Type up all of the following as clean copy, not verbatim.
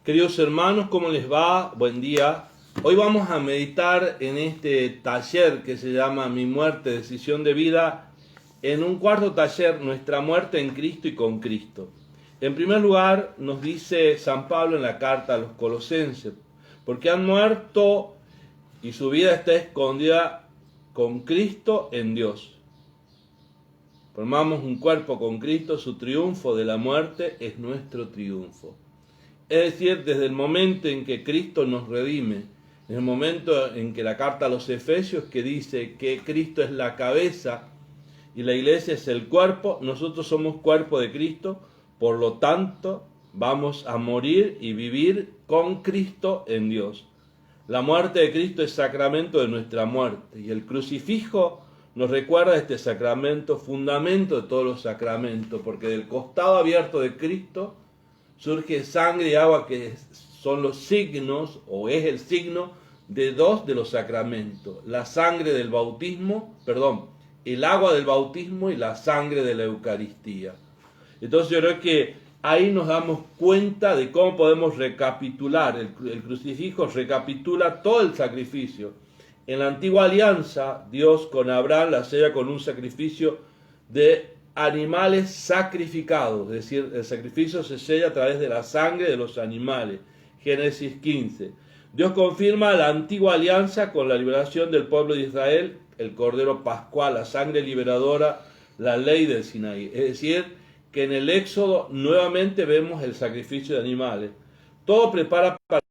Queridos hermanos, ¿cómo les va? Buen día. Hoy vamos a meditar en este taller que se llama Mi muerte, decisión de vida, en un cuarto taller, nuestra muerte en Cristo y con Cristo. En primer lugar, nos dice San Pablo en la carta a los Colosenses, porque han muerto y su vida está escondida con Cristo en Dios. Formamos un cuerpo con Cristo, su triunfo de la muerte es nuestro triunfo. Es decir, desde el momento en que Cristo nos redime, en el momento en que la carta a los Efesios que dice que Cristo es la cabeza y la iglesia es el cuerpo, nosotros somos cuerpo de Cristo, por lo tanto vamos a morir y vivir con Cristo en Dios. La muerte de Cristo es sacramento de nuestra muerte y el crucifijo nos recuerda este sacramento, fundamento de todos los sacramentos, porque del costado abierto de Cristo surge sangre y agua que son los signos, o es el signo de dos de los sacramentos, la sangre del bautismo, el agua del bautismo y la sangre de la Eucaristía. Entonces yo creo que ahí nos damos cuenta de cómo podemos recapitular. El crucifijo recapitula todo el sacrificio. En la antigua alianza, Dios con Abraham la sella con un sacrificio de animales sacrificados, es decir, el sacrificio se sella a través de la sangre de los animales. Génesis 15. Dios confirma la antigua alianza con la liberación del pueblo de Israel, el Cordero Pascual, la sangre liberadora, la ley del Sinaí. Es decir, que en el Éxodo nuevamente vemos el sacrificio de animales. Todo prepara para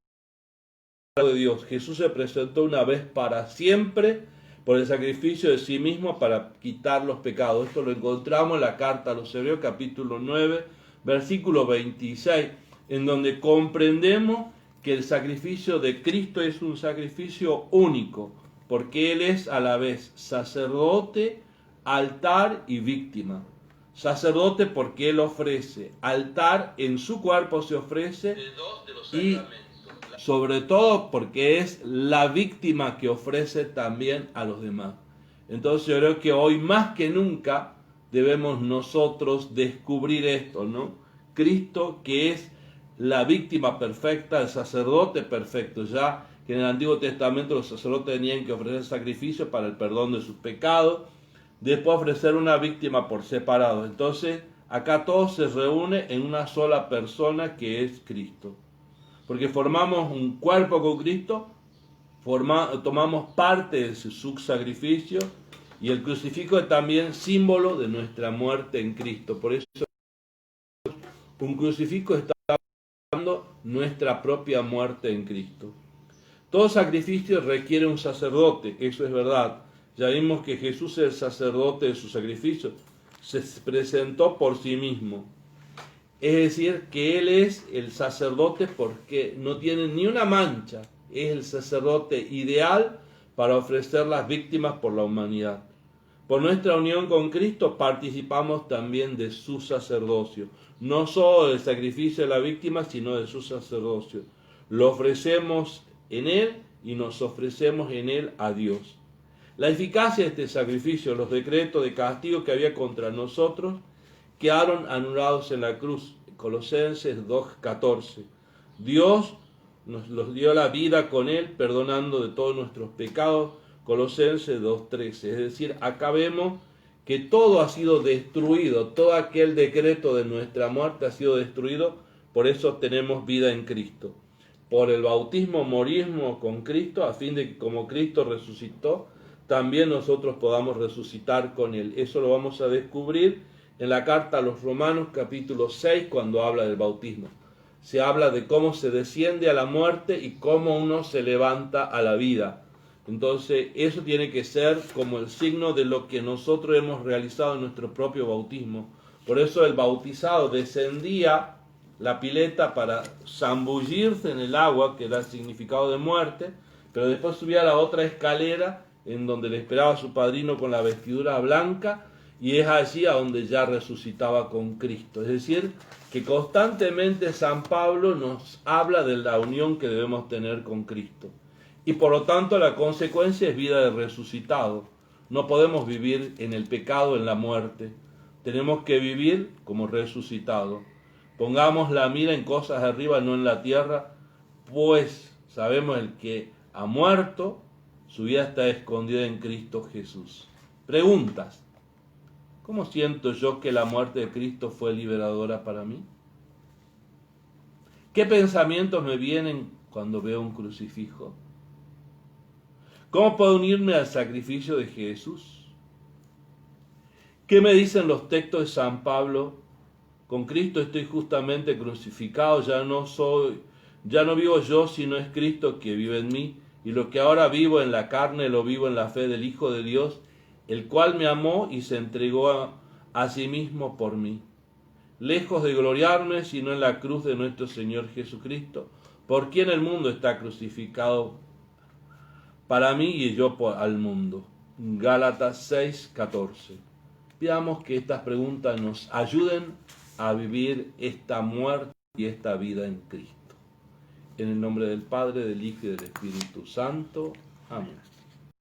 el de Dios. Jesús se presentó una vez para siempre por el sacrificio de sí mismo para quitar los pecados. Esto lo encontramos en la carta a los Hebreos capítulo 9, versículo 26, en donde comprendemos que el sacrificio de Cristo es un sacrificio único, porque Él es a la vez sacerdote, altar y víctima. Sacerdote porque Él ofrece, altar en su cuerpo se ofrece y sobre todo porque es la víctima que ofrece también a los demás. Entonces yo creo que hoy más que nunca debemos nosotros descubrir esto, ¿no? Cristo que es la víctima perfecta, el sacerdote perfecto, ya que en el Antiguo Testamento los sacerdotes tenían que ofrecer sacrificios para el perdón de sus pecados, después ofrecer una víctima por separado. Entonces acá todo se reúne en una sola persona que es Cristo. Porque formamos un cuerpo con Cristo, tomamos parte de su sacrificio y el crucifijo es también símbolo de nuestra muerte en Cristo. Por eso un crucifijo está dando nuestra propia muerte en Cristo. Todo sacrificio requiere un sacerdote, eso es verdad. Ya vimos que Jesús es el sacerdote de su sacrificio, se presentó por sí mismo. Es decir, que Él es el sacerdote porque no tiene ni una mancha. Es el sacerdote ideal para ofrecer las víctimas por la humanidad. Por nuestra unión con Cristo participamos también de su sacerdocio. No solo del sacrificio de la víctima, sino de su sacerdocio. Lo ofrecemos en Él y nos ofrecemos en Él a Dios. La eficacia de este sacrificio, los decretos de castigo que había contra nosotros, quedaron anulados en la cruz. Colosenses 2:14. Dios nos dio la vida con Él, perdonando de todos nuestros pecados. Colosenses 2:13. Es decir, acá vemos que todo ha sido destruido, todo aquel decreto de nuestra muerte ha sido destruido, por eso tenemos vida en Cristo. Por el bautismo morimos con Cristo, a fin de que como Cristo resucitó, también nosotros podamos resucitar con Él. Eso lo vamos a descubrir en la carta a los Romanos capítulo 6 cuando habla del bautismo. Se habla de cómo se desciende a la muerte y cómo uno se levanta a la vida. Entonces eso tiene que ser como el signo de lo que nosotros hemos realizado en nuestro propio bautismo. Por eso el bautizado descendía la pileta para zambullirse en el agua, que da el significado de muerte, pero después subía a la otra escalera en donde le esperaba su padrino con la vestidura blanca, y es allí a donde ya resucitaba con Cristo. Es decir, que constantemente San Pablo nos habla de la unión que debemos tener con Cristo. Y por lo tanto la consecuencia es vida de resucitado. No podemos vivir en el pecado, en la muerte. Tenemos que vivir como resucitado. Pongamos la mira en cosas de arriba, no en la tierra, pues sabemos el que ha muerto, su vida está escondida en Cristo Jesús. Preguntas. ¿Cómo siento yo que la muerte de Cristo fue liberadora para mí? ¿Qué pensamientos me vienen cuando veo un crucifijo? ¿Cómo puedo unirme al sacrificio de Jesús? ¿Qué me dicen los textos de San Pablo? Con Cristo estoy justamente crucificado, ya no vivo yo, sino es Cristo que vive en mí, y lo que ahora vivo en la carne lo vivo en la fe del Hijo de Dios, el cual me amó y se entregó a sí mismo por mí. Lejos de gloriarme, sino en la cruz de nuestro Señor Jesucristo, por quien el mundo está crucificado para mí y yo al mundo. Gálatas 6:14. Pidamos que estas preguntas nos ayuden a vivir esta muerte y esta vida en Cristo. En el nombre del Padre, del Hijo y del Espíritu Santo. Amén.